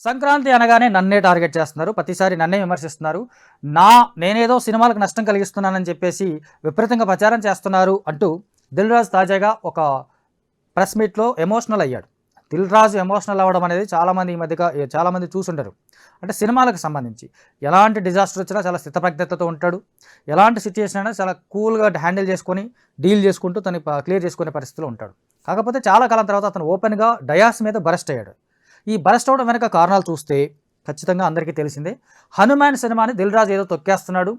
సంక్రాంతి అనగానే నన్నే టార్గెట్ చేస్తున్నారు. ప్రతిసారి నన్నే విమర్శిస్తున్నారు. నేనేదో సినిమాలకు నష్టం కలిగిస్తున్నానని చెప్పేసి విపరీతంగా ప్రచారం చేస్తున్నారు అంటూ దిల్ రాజు తాజాగా ఒక ప్రెస్ మీట్‌లో ఎమోషనల్ అయ్యాడు. దిల్ రాజు ఎమోషనల్ అవ్వడం అనేది చాలామంది ఈ మధ్యగా చాలామంది చూసుండరు. అంటే సినిమాలకు సంబంధించి ఎలాంటి డిజాస్టర్ వచ్చినా చాలా స్థితప్రజ్ఞతతో ఉంటాడు. ఎలాంటి సిట్యుయేషన్ అయినా చాలా కూల్‌గా హ్యాండిల్ చేసుకొని, డీల్ చేసుకుంటూ తను క్లియర్ చేసుకునే పరిస్థితిలో ఉంటాడు. కాకపోతే చాలా కాలం తర్వాత అతను ఓపెన్‌గా డయాస్ మీద బరస్ట్ అయ్యాడు. ఈ బరస్ట్ అవ్వడం వెనక కారణాలు చూస్తే ఖచ్చితంగా అందరికీ తెలిసిందే. 'హనుమాన్' సినిమాని దిల్ రాజు ఏదో తొక్కేస్తున్నాడు.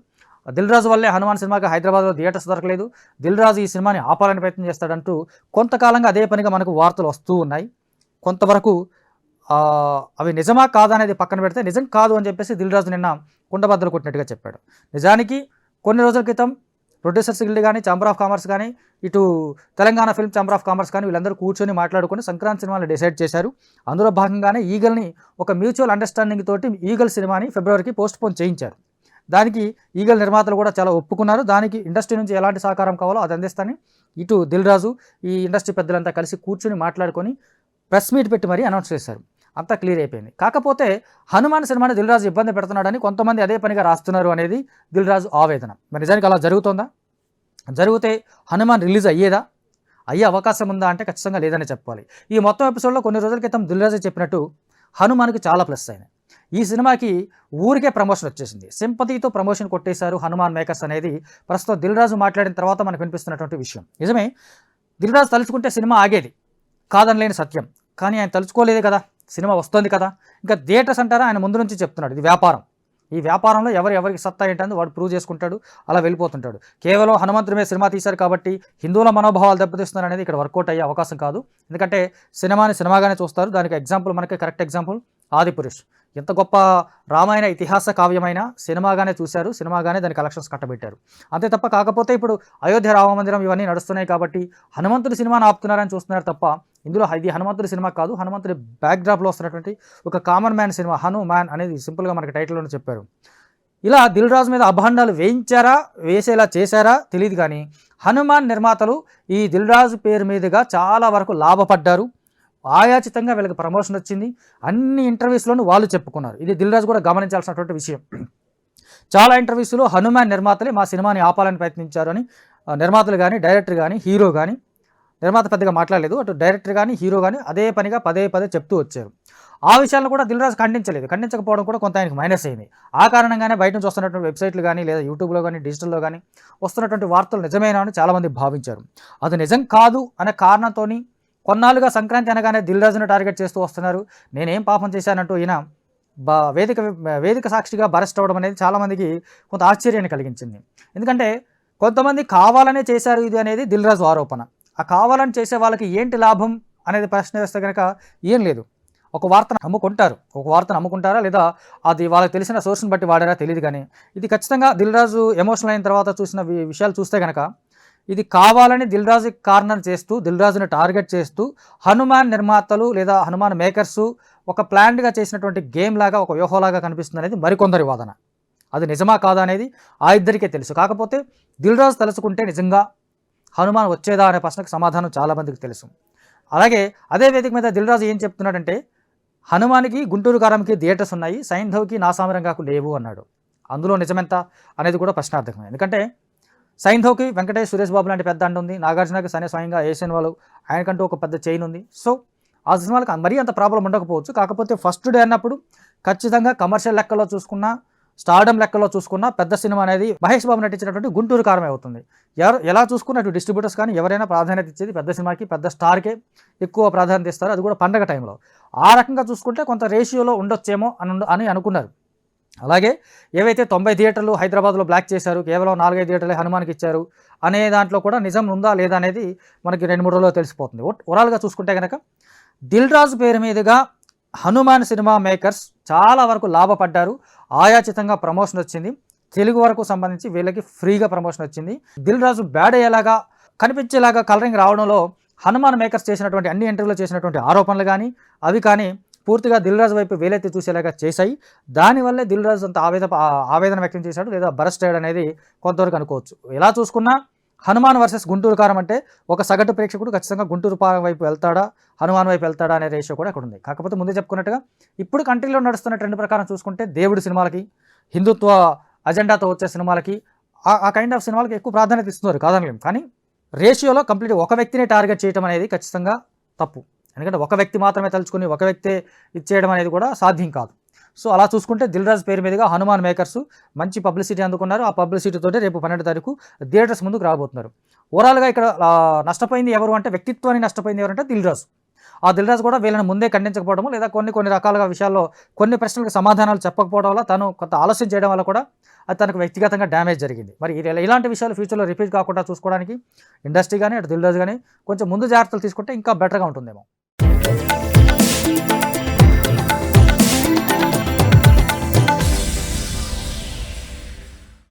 దిల్ రాజు వల్లే 'హనుమాన్' సినిమాకి హైదరాబాద్‌లో థియేటర్స్ దొరకలేదు. దిల్ రాజు ఈ సినిమాని ఆపాలని ప్రయత్నం చేస్తాడంటూ కొంతకాలంగా అదే పనిగా మనకు వార్తలు వస్తూ ఉన్నాయి. కొంతవరకు అవి నిజమా కాదా అనేది పక్కన పెడితే నిజం కాదు అని చెప్పేసి దిల్ రాజు నిన్న కుండబద్దలు కొట్టినట్టుగా చెప్పాడు. నిజానికి కొన్ని రోజుల క్రితం ప్రొడ్యూసర్స్ గిల్డ్ కానీ, ఛాంబర్ ఆఫ్ కామర్స్ కానీ, ఇటు Telangana film chamber of commerce కానీ వీళ్ళందరూ కూర్చొని మాట్లాడుకొని సంక్రాంతి సినిమాని డిసైడ్ చేశారు. అందులో భాగంగానే ఈగల్ని ఒక మ్యూచువల్ అండర్స్టాండింగ్ తోటి ఈగల్ సినిమాని ఫిబ్రవరికి పోస్ట్‌పోన్ చేయించారు. దానికి ఈగల్ నిర్మాతలు కూడా చాలా ఒప్పుకున్నారు. దానికి ఇండస్ట్రీ నుంచి ఎలాంటి సహకారం కావాలో అది అందిస్తానని ఇటు దిల్ రాజు, ఈ ఇండస్ట్రీ పెద్దలంతా కలిసి కూర్చొని మాట్లాడుకొని ప్రెస్ మీట్ పెట్టి మరీ అనౌన్స్ చేశారు. అంతా క్లియర్ అయిపోయింది. కాకపోతే 'హనుమాన్' సినిమాని దిల్ రాజు ఇబ్బంది పెడుతున్నాడని కొంతమంది అదే పనిగా రాస్తున్నారు అనేది దిల్ రాజు ఆవేదన. మరి నిజానికి అలా జరుగుతోందా? జరిగితే 'హనుమాన్' రిలీజ్ అయ్యేదా? అయ్యే అవకాశం ఉందా అంటే ఖచ్చితంగా లేదని చెప్పాలి. ఈ మొత్తం ఎపిసోడ్లో కొన్ని రోజుల క్రితం దిల్ రాజు చెప్పినట్టు 'హనుమాన్'కి చాలా ప్లస్ అయినాయి. ఈ సినిమాకి ఊరికే ప్రమోషన్ వచ్చేసింది. సింపతితో ప్రమోషన్ కొట్టేశారు 'హనుమాన్' మేకర్స్ అనేది ప్రస్తుతం దిల్ రాజు మాట్లాడిన తర్వాత మనకు వినిపిస్తున్నటువంటి విషయం. నిజమే, దిల్ రాజు తలుచుకుంటే సినిమా ఆగేది, కాదనలేని సత్యం. కానీ ఆయన తలుచుకోలేదు కదా, సినిమా వస్తుంది కదా. ఇంకా థియేటర్స్ అంటారా, ఆయన ముందు నుంచి చెప్తున్నాడు ఇది వ్యాపారం. ఈ వ్యాపారంలో ఎవరికి సత్తా ఏంటని వాడు ప్రూవ్ చేసుకుంటాడు, అలా వెళ్ళిపోతుంటాడు. కేవలం హనుమంతుడి మీద సినిమా తీశారు కాబట్టి హిందువుల మనోభావాలు దెబ్బతీస్తున్నారు అనేది ఇక్కడ వర్కౌట్ అయ్యే అవకాశం కాదు. ఎందుకంటే సినిమాని సినిమాగానే చూస్తారు. దానికి ఎగ్జాంపుల్ మనకి కరెక్ట్ ఎగ్జాంపుల్ 'ఆదిపురుష్'. ఎంత గొప్ప రామాయణ ఇతిహాస కావ్యమైన సినిమాగానే చూశారు, సినిమాగానే దాని కలెక్షన్స్ కట్టబెట్టారు. అంతే తప్ప కాకపోతే ఇప్పుడు అయోధ్య రామ మందిరం ఇవన్నీ నడుస్తున్నాయి కాబట్టి హనుమంతుడి సినిమాని ఆపుతున్నారని చూస్తున్నారు తప్ప ఇందులో ఇది హనుమంతుడి సినిమా కాదు. హనుమంతుడి బ్యాక్డ్రాప్లో వస్తున్నటువంటి ఒక కామన్ మ్యాన్ సినిమా 'హనుమాన్' అనేది సింపుల్గా మనకి టైటిల్లోనే చెప్పారు. ఇలా దిల్ రాజు మీద అభాండాలు వేసేలా చేశారా తెలియదు కానీ 'హనుమాన్' నిర్మాతలు ఈ దిల్ రాజు పేరు మీదుగా చాలా వరకు లాభపడ్డారు. ఆయాచితంగా వీళ్ళకి ప్రమోషన్ వచ్చింది. అన్ని ఇంటర్వ్యూస్లోనూ వాళ్ళు చెప్పుకున్నారు. ఇది దిల్ రాజు కూడా గమనించాల్సినటువంటి విషయం. చాలా ఇంటర్వ్యూస్లో 'హనుమాన్' నిర్మాతలే మా సినిమాని ఆపాలని ప్రయత్నించారు అని నిర్మాతలు కానీ, డైరెక్టర్ కానీ, హీరో కానీ, నిర్మాత పెద్దగా మాట్లాడలేదు, అటు డైరెక్టర్ కానీ, హీరో కానీ అదే పనిగా పదే చెప్తూ వచ్చారు. ఆ విషయాలను కూడా దిల్ రాజు ఖండించలేదు. ఖండించకపోవడం కూడా కొంత ఆయనకు మైనస్ అయింది. ఆ కారణంగానే బయట నుంచి వస్తున్నటువంటి వెబ్సైట్లు కానీ, లేదా యూట్యూబ్లో కానీ, డిజిటల్లో కానీ వస్తున్నటువంటి వార్తలు నిజమేనా అని చాలామంది భావించారు. అది నిజం కాదు అనే కారణంతో కొన్నాళ్ళుగా సంక్రాంతి అనగానే దిల్ రాజును టార్గెట్ చేస్తూ వస్తున్నారు. నేనేం పాపం చేశానంటూ ఈయన వేదిక సాక్షిగా బరస్ట్ అవ్వడం అనేది చాలామందికి కొంత ఆశ్చర్యాన్ని కలిగించింది. ఎందుకంటే కొంతమంది కావాలనే చేశారు ఇది అనేది దిల్ రాజు ఆరోపణ. ఆ కావాలని చేసే వాళ్ళకి ఏంటి లాభం అనేది ప్రశ్న వేస్తే కనుక ఏం లేదు. ఒక వార్తను అమ్ముకుంటారా లేదా అది వాళ్ళకి తెలిసిన సోర్స్ని బట్టి వాడారా తెలియదు. కానీ ఇది ఖచ్చితంగా దిల్ రాజు ఎమోషనల్ అయిన తర్వాత చూసిన విషయాలు చూస్తే కనుక ఇది కావాలని దిల్ రాజు కార్నర్ చేస్తూ, దిల్ రాజుని టార్గెట్ చేస్తూ 'హనుమాన్' నిర్మాతలు లేదా 'హనుమాన్' మేకర్సు ఒక ప్లాన్డ్గా చేసినటువంటి గేమ్ లాగా, ఒక వ్యూహంలాగా కనిపిస్తుంది అనేది మరికొందరి వాదన. అది నిజమా కాదా అనేది ఆ ఇద్దరికే తెలుసు. కాకపోతే దిల్ రాజు తలుచుకుంటే నిజంగా 'హనుమాన్' వచ్చేదా అనే ప్రశ్నకు సమాధానం చాలామందికి తెలుసు. అలాగే అదే వేదిక మీద దిల్ రాజు ఏం చెప్తున్నాడంటే 'హనుమాన్'కి, గుంటూరు కారంకి థియేటర్స్ ఉన్నాయి, సైంధవ్కి, నాసామిరంగాకు లేవు అన్నాడు. అందులో నిజమెంత అనేది కూడా ప్రశ్నార్థకమే. ఎందుకంటే సైంధవ్కి వెంకటేష్, సురేష్ బాబు లాంటి పెద్ద అండ ఉంది. నాగార్జునకి స్వయంగా ఏషియన్ వాళ్ళు ఆయనకంటూ ఒక పెద్ద చైన్ ఉంది. సో ఆ సినిమాలకు మరీ అంత ప్రాబ్లం ఉండకపోవచ్చు. కాకపోతే ఫస్ట్ డే అన్నప్పుడు ఖచ్చితంగా కమర్షియల్ లెక్కలో చూసుకున్నా, స్టార్డమ్ లెక్కలో చూసుకున్నా పెద్ద సినిమా అనేది మహేష్ బాబు నటించినటువంటి 'గుంటూరు కారమే' అవుతుంది. ఎలా చూసుకున్న అటు డిస్ట్రిబ్యూటర్స్ కానీ ఎవరైనా ప్రాధాన్యత ఇచ్చేది పెద్ద సినిమాకి, పెద్ద స్టార్కే ఎక్కువ ప్రాధాన్యత ఇస్తారు. అది కూడా పండగ టైంలో. ఆ రకంగా చూసుకుంటే కొంత రేషియోలో ఉండొచ్చేమో అని అనుకున్నారు. అలాగే ఏవైతే 90 థియేటర్లు హైదరాబాద్లో బ్లాక్ చేశారు, కేవలం 4-5 థియేటర్లే 'హనుమాన్'కి ఇచ్చారు అనే దాంట్లో కూడా నిజం ఉందా లేదా అనేది మనకి 2-3 రోజుల్లో తెలిసిపోతుంది. ఓవరాల్గా చూసుకుంటే కనుక దిల్ రాజు పేరు మీదుగా 'హనుమాన్' సినిమా మేకర్స్ చాలా వరకు లాభపడ్డారు. ఆయాచితంగా ప్రమోషన్ వచ్చింది. తెలుగు వరకు సంబంధించి వీళ్ళకి ఫ్రీగా ప్రమోషన్ వచ్చింది. దిల్ రాజు బ్యాడ్ అయ్యేలాగా, కనిపించేలాగా కలరింగ్ రావడంలో 'హనుమాన్' మేకర్స్ చేసినటువంటి అన్ని ఇంటర్వ్యూలో చేసినటువంటి ఆరోపణలు కానీ అవి కానీ పూర్తిగా దిల్ రాజు వైపు వేలెత్తి చూసేలాగా చేశాయి. దానివల్లే దిల్ రాజు అంత ఆవేదన వ్యక్తం చేశాడు లేదా బరస్ట్ అయ్యాడు అనేది కొంతవరకు అనుకోవచ్చు. ఎలా చూసుకున్నా హనుమాన్ వర్సెస్ గుంటూరు కారం అంటే ఒక సగటు ప్రేక్షకుడు ఖచ్చితంగా గుంటూరు కారం వైపు వెళ్తాడా, హనుమాన్ వైపు వెళ్తాడా అనే రేషియో కూడా అక్కడ ఉంది. కాకపోతే ముందే చెప్పుకున్నట్టుగా ఇప్పుడు కంట్రీలో నడుస్తున్న ట్రెండ్ ప్రకారం చూసుకుంటే దేవుడి సినిమాలకి, హిందుత్వ అజెండాతో వచ్చే సినిమాలకి, ఆ కైండ్ ఆఫ్ సినిమాలకి ఎక్కువ ప్రాధాన్యత ఇస్తున్నారు, కాదనలేం. కానీ రేషియోలో కంప్లీట్ ఒక వ్యక్తినే టార్గెట్ చేయడం అనేది ఖచ్చితంగా తప్పు. ఎందుకంటే ఒక వ్యక్తి మాత్రమే తలుచుకుని ఒక వ్యక్తే ఇచ్చేయడం అనేది కూడా సాధ్యం కాదు. సో అలా చూసుకుంటే దిల్ రాజు పేరు మీదుగా హనుమాన్ మేకర్స్ మంచి పబ్లిసిటీ అందుకున్నారు. ఆ పబ్లిసిటీతోటి రేపు 12వ తారీఖు థియేటర్స్ ముందుకు రాబోతున్నారు. ఓవరాల్గా ఇక్కడ నష్టపోయింది ఎవరు అంటే, వ్యక్తిత్వాన్ని నష్టపోయింది ఎవరంటే దిల్ రాజు. ఆ దిల్ రాజు కూడా వీళ్ళని ముందే ఖండించకపోవడము, లేదా కొన్ని రకాలుగా విషయాల్లో కొన్ని ప్రశ్నలకు సమాధానాలు చెప్పకపోవడం వల్ల, తను కొంత ఆలస్యం చేయడం వల్ల కూడా అది తనకు వ్యక్తిగతంగా డ్యామేజ్ జరిగింది. మరి ఇలాంటి విషయాలు ఫ్యూచర్లో రిపీట్ కాకుండా చూసుకోవడానికి ఇండస్ట్రీ కానీ, అటు దిల్ రాజు కానీ కొంచెం ముందు జాగ్రత్తలు తీసుకుంటే ఇంకా బెటర్గా ఉంటుందేమో.